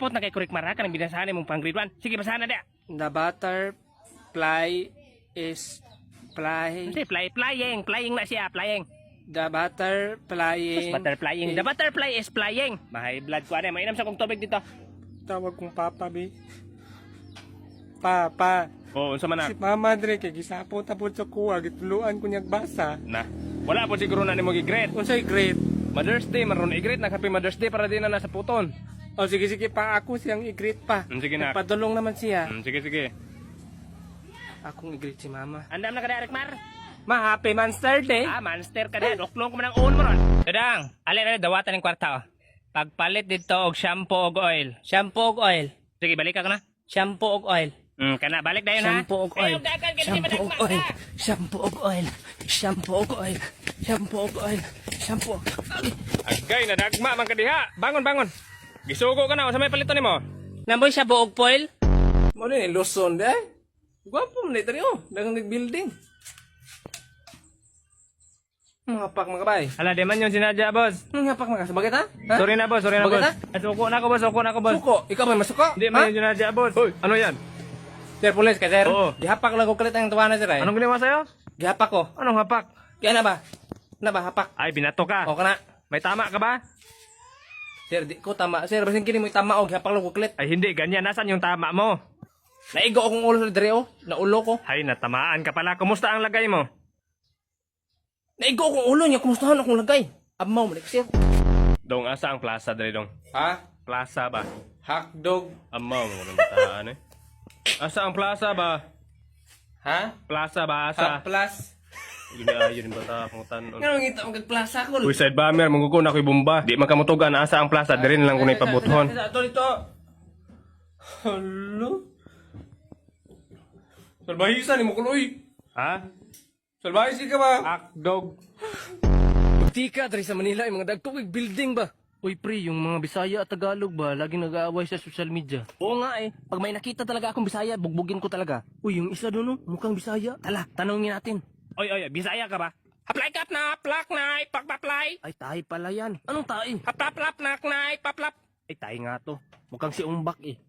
Sapot na kay Kurik Mara ka ng binasahan mong pang grade 1. Sige, basahan na dia. The butterfly is flying. Kasi flying. Flying na siya, flying. The butterflying. Butterflying. The butterfly is flying. Mahay blood ko ano. Mainam sa kong tubig dito. Tawag kong Papa, be. Papa. Oo, unsa man Si Mama Dre, kay gisapot na po sa kuha. Gituluan ko niyag basa. na. Wala po siguro na nimo gi-grade. Unsay great? Mother's Day, maroon i-grade na happy Mother's Day para din na nasa puton. O sige, pa ako siyang i-greet pa. Sige na. Padulong naman siya. Sige. Akong i-greet si Mama. Andam na ka Derek Mar? Ma, happy Monster Day. Monster ka na. Doklong ko man ang uon mo ron. Kadang, alin dawatan ng kwarta oh. Pagpalit dito og shampoo og oil. Shampoo og oil. Sige, balik ka na. Shampoo og oil. Kana balik dayon ha. Shampoo og oil. Shampoo og oil. Shampoo og oil. Shampoo og oil. Shampoo og oil. Shampoo. Agay na dagma man ka diha. Bangon. Gisugo ka na sa may paliton nimo. Namoy siya buog foil? Mo ni Luzon de. Gwapo man dito niyo. Dagang nag-building. Ngapak mga kabay. Ala di man yung sinadya, boss. Ngapak mga sabagay ta? Ha? Sorry na, boss. Bakit, ha? Suko na ako, boss. Suko, ikaw may masuko? Hindi man yung sinadya, boss. Hoy, ano yan? Sir, police ka, sir. Oo. Gihapak lang ko kulit ang tuwanan, sir. Anong ginawa sa'yo? Gihapak ko. Anong hapak? Kaya na ba? Na ba, hapak? Ay, binato ka. O ka na. May tama ka ba? Sir, di ko tama. Sir, basin kini mo tama o gihapak lang ko kulit. Ay, hindi. Ganyan. Nasaan yung tama mo? Naigo akong ulo sa dire, naulo ko. Ay, natamaan ka pala. Kumusta ang lagay mo? Naigo akong ulo niya, kumustahan akong lagay. Amaw mo, sir. Dong, asa ang plaza dali dong? Ha? Plaza ba? Hotdog. Amaw mo ng bataan eh. Asa ang plaza ba? Ha? Plaza ba? Asa? Plus. Yun yung bata akong tanon. Nga nang ngita ang plaza ko. Uy, side bomber, manggugun ako'y bomba. Di makamutugan, asa ang plaza, dirin lang ko na ipabuthon. Ito. Hello? Salbahisa ni mo kuloy. Ha? Salbahisi ka ba? Akdog. Tika, dari sa Manila, yung mga dagtog building ba? Uy, pre, yung mga Bisaya at Tagalog ba, laging nag-aaway sa social media. Oo nga eh. Pag may nakita talaga akong Bisaya, bugbugin ko talaga. Uy, yung isa doon, mukhang Bisaya. Tala, tanongin natin. Oy, Bisaya ka ba? Haplay kap na, plak na, ipagpaplay. Ay, tayo pala yan. Anong tayo? Haplap-lap na, ipaplap. Ay, tayo nga to. Mukhang si Umbak eh.